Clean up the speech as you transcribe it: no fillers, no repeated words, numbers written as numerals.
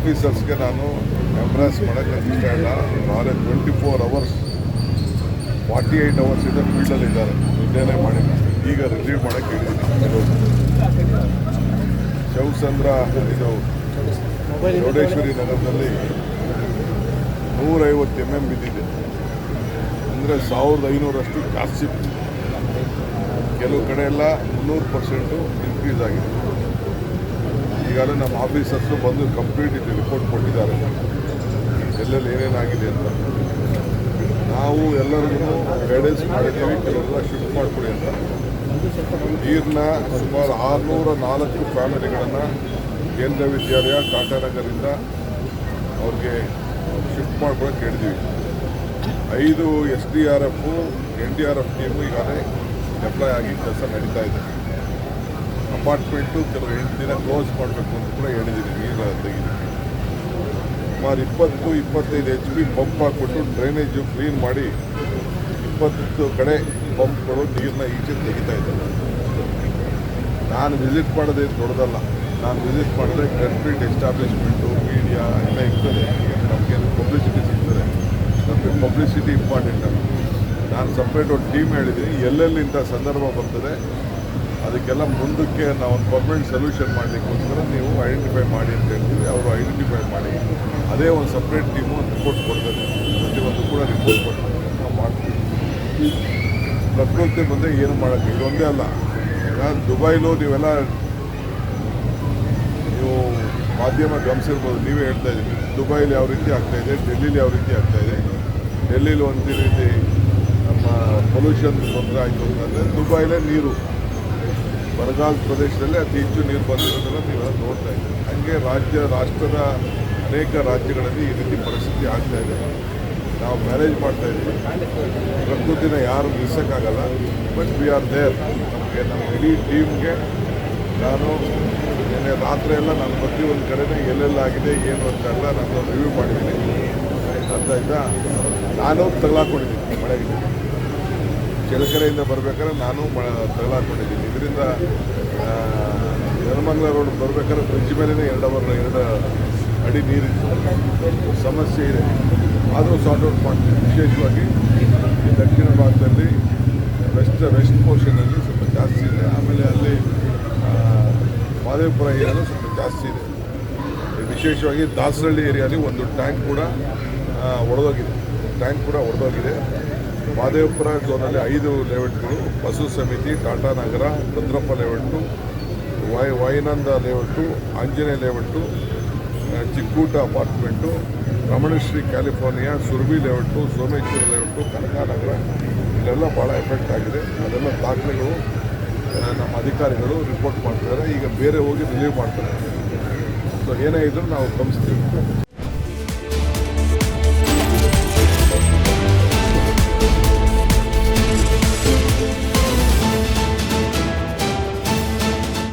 ಆಫೀಸರ್ಸ್ಗೆ ನಾನು ಎಂಬ್ರಾಸ್ ಮಾಡೋಕ್ಕೆ ಇಷ್ಟ ಇಲ್ಲ. ನಾಳೆ 24 hours 48 hours ಇಂದ ಫೀಲ್ಡಲ್ಲಿ ಇದ್ದಾರೆ. ನಿನ್ನೆನೇ ಮಾಡಿಲ್ಲ, ಈಗ ರಿಲೀವ್ ಮಾಡೋಕ್ಕೆ ಹೇಳಿದ್ದೀನಿ. ಶಿವಸಂದ್ರ ಇದು ಚೌಡೇಶ್ವರಿ ನಗರದಲ್ಲಿ 150 mm ಬಿದ್ದಿದೆ. ಅಂದರೆ 1500 ಜಾಸ್ತಿ. ಕೆಲವು ಕಡೆ ಎಲ್ಲ 300% ಇನ್ಕ್ರೀಸ್ ಆಗಿದೆ. ಈಗಾಗಲೇ ನಮ್ಮ ಆಫೀಸರ್ಸು ಬಂದು ಕಂಪ್ಲೀಟ್ ಇದು ರಿಪೋರ್ಟ್ ಕೊಟ್ಟಿದ್ದಾರೆ, ಎಲ್ಲೆಲ್ಲಿ ಏನೇನಾಗಿದೆ ಅಂತ. ನಾವು ಎಲ್ಲರಿಗೂ ಗೈಡೆನ್ಸ್ ಮಾಡಿದ್ದೀವಿ, ಕೆಲವೆಲ್ಲ ಶಿಫ್ಟ್ ಮಾಡಿಕೊಡಿ ಅಂತ. ನೀರನ್ನ ಸುಮಾರು 604 ಫ್ಯಾಮಿಲಿಗಳನ್ನು ಕೇಂದ್ರ ವಿದ್ಯಾಲಯ ಟಾಟಾನಗರಿಂದ ಅವ್ರಿಗೆ ಶಿಫ್ಟ್ ಮಾಡ್ಕೊಳಕ್ಕೆ ಹೇಳಿದ್ದೀವಿ. 5 SDRF NDRF ಟೀಮು ಈಗಾಗಲೇ ಡೆಪ್ಲಾಯ್ ಆಗಿ ಕೆಲಸ ನಡೀತಾ ಇದೆ. ಅಪಾರ್ಟ್ಮೆಂಟು ಕೆಲವು 8 ದಿನ ಕ್ಲೋಸ್ ಮಾಡಬೇಕು ಅಂತ ಕೂಡ ಹೇಳಿದ್ದೀನಿ. ನೀರು ತೆಗಿಲಿಕ್ಕೆ ಸುಮಾರು 20-25 HP ಪಂಪ್ ಹಾಕ್ಬಿಟ್ಟು ಡ್ರೈನೇಜು ಕ್ಲೀನ್ ಮಾಡಿ 20 ಕಡೆ ಪಂಪ್ಗಳು ನೀರನ್ನ ಈಚೆ ತೆಗಿತಾ ಇದ್ದಾರೆ. ನಾನು ವಿಸಿಟ್ ಮಾಡೋದೇನು ದೊಡ್ಡದಲ್ಲ. ನಾನು ವಿಸಿಟ್ ಮಾಡಿದ್ರೆ ಕಂಪ್ಲೀಟ್ ಎಸ್ಟಾಬ್ಲಿಷ್ಮೆಂಟು ಮೀಡಿಯಾ ಎಲ್ಲ ಇರ್ತದೆ. ನಮಗೇನು ಪಬ್ಲಿಸಿಟಿ ಸಿಗ್ತದೆ. ನಮಗೆ ಪಬ್ಲಿಸಿಟಿ ಇಂಪಾರ್ಟೆಂಟ್ ಅಲ್ಲ. ನಾನು ಸಪ್ರೇಟ್ ಒಂದು ಟೀಮ್ ಹೇಳಿದ್ದೀನಿ, ಎಲ್ಲೆಲ್ಲಿ ಇಂಥ ಸಂದರ್ಭ ಬರ್ತದೆ ಅದಕ್ಕೆಲ್ಲ ಮುಂದಕ್ಕೆ ನಾವು ಒಂದು ಪರ್ಮನೆಂಟ್ ಸೊಲ್ಯೂಷನ್ ಮಾಡಲಿಕ್ಕೋಸ್ಕರ ನೀವು ಐಡೆಂಟಿಫೈ ಮಾಡಿ ಅಂತ ಹೇಳ್ತೀವಿ. ಅವರು ಐಡೆಂಟಿಫೈ ಮಾಡಿ ಅದೇ ಒಂದು ಸಪ್ರೇಟ್ ಟೀಮು ಒಂದು ರಿಪೋರ್ಟ್ ಕೊಡ್ತದೆ. ಪ್ರತಿಯೊಂದು ಕೂಡ ರಿಪೋರ್ಟ್ ಕೊಡ್ತಾರೆ, ನಾವು ಮಾಡ್ತೀವಿ. ಪ್ರಕೃತಿ ಮುಂದೆ ಏನು ಮಾಡೋಕ್ಕೆ ಇದೊಂದೇ ಅಲ್ಲ. ಈಗ ದುಬೈಲೂ ನೀವು ಮಾಧ್ಯಮ ಗಮನಿಸಿರ್ಬೋದು, ನೀವೇ ಹೇಳ್ತಾ ಇದ್ದೀವಿ. ದುಬೈಲಿ ಯಾವ ರೀತಿ ಆಗ್ತಾಯಿದೆ, ಡೆಲ್ಲಿಲಿ ಯಾವ ರೀತಿ ಆಗ್ತಾಯಿದೆ. ಡೆಲ್ಲಿಲಿ ಒಂದು ರೀತಿ ನಮ್ಮ ಪೊಲ್ಯೂಷನ್ ತೊಂದರೆ ಆಯಿತು ಅಂತಂದರೆ ದುಬೈಲೇ ನೀರು ಬರಗಾಲ ಪ್ರದೇಶದಲ್ಲಿ ಅತಿ ಹೆಚ್ಚು ನೀರು ಬಂದಿರೋದೆಲ್ಲ ನೀವೆಲ್ಲ ನೋಡ್ತಾ ಇದ್ದೀವಿ. ಹಾಗೆ ರಾಷ್ಟ್ರದ ಅನೇಕ ರಾಜ್ಯಗಳಲ್ಲಿ ಈ ರೀತಿ ಪರಿಸ್ಥಿತಿ ಆಗ್ತಾಯಿದೆ. ನಾವು ಮ್ಯಾನೇಜ್ ಮಾಡ್ತಾಯಿದ್ದೀವಿ. ಪ್ರಕೃತಿನ ಯಾರು ನಿಲ್ಲಿಸೋಕ್ಕಾಗಲ್ಲ. But we are there. ನಮ್ಮ ಇಡೀ ಟೀಮ್ಗೆ ನಾನು ನಿನ್ನೆ ರಾತ್ರಿ ಎಲ್ಲ ನಾನು ಪ್ರತಿಯೊಂದು ಕಡೆನೇ ಎಲ್ಲೆಲ್ಲಾಗಿದೆ ಏನು ಅಂತೆಲ್ಲ ನಾನು ರಿವ್ಯೂ ಮಾಡಿದ್ದೀನಿ. ಅರ್ಥಾಯ್ತಾ? ನಾನು ತಗಲಾಕೊಂಡಿದ್ದೀನಿ ಮಳೆಗೆ. ಚಳ್ಳಕೆರೆಯಿಂದ ಬರಬೇಕಾದ್ರೆ ನಾನು ತಗಲಾಕೊಂಡಿದ್ದೀನಿ. ಇದರಿಂದ ನೆಲಮಂಗಲ ರೋಡ್ ಬರಬೇಕಾದ್ರೆ ಬ್ರಿಡ್ಜ್ ಮೇಲೇ 2 ಅಡಿ ನೀರಿತ್ತು. ಸಮಸ್ಯೆ ಇದೆ, ಆದರೂ ಸಾರ್ಟ್ ಔಟ್ ಮಾಡ್ತೀವಿ. ವಿಶೇಷವಾಗಿ ಈ ದಕ್ಷಿಣ ಭಾಗದಲ್ಲಿ ವೆಸ್ಟ್ ಪೋರ್ಷನಲ್ಲಿ ಸ್ವಲ್ಪ ಜಾಸ್ತಿ ಇದೆ. ಆಮೇಲೆ ಅಲ್ಲಿ ಮಾದೇವಪುರ ಏರಿಯಾಲು ಸ್ವಲ್ಪ ಜಾಸ್ತಿ ಇದೆ. ವಿಶೇಷವಾಗಿ ದಾಸರಳ್ಳಿ ಏರಿಯಾಲಿ ಒಂದು ಟ್ಯಾಂಕ್ ಕೂಡ ಒಡೆದೋಗಿದೆ. ಮಾದೇವಪುರ ಝೋನಲ್ಲಿ 5 ಲೇಔಟ್ಗಳು, ಬಸು ಸಮಿತಿ, ಟಾಟಾ ನಗರ, ಭದ್ರಪ್ಪ ಲೇಔಟು, ವೈನಂದ ಲೇಔಟು, ಆಂಜನೇಯ ಲೇಔಟು, ಚಿಕ್ಕೂಟ apartment, Ramanashree California, Surabhi layout, Someshwara layout, Kanakanagar ಇಲ್ಲೆಲ್ಲ ಭಾಳ ಎಫೆಕ್ಟ್ ಆಗಿದೆ. ಅದೆಲ್ಲ ದಾಖಲೆಗಳು ನಮ್ಮ ಅಧಿಕಾರಿಗಳು ರಿಪೋರ್ಟ್ ಮಾಡ್ತಾರೆ. ಈಗ ಬೇರೆ ಹೋಗಿ ರಿಲೀವ್ ಮಾಡ್ತಾರೆ. ಸೊ ಏನೇ ಇದ್ರೂ ನಾವು ಗಮನಿಸ್ತೀವಿ.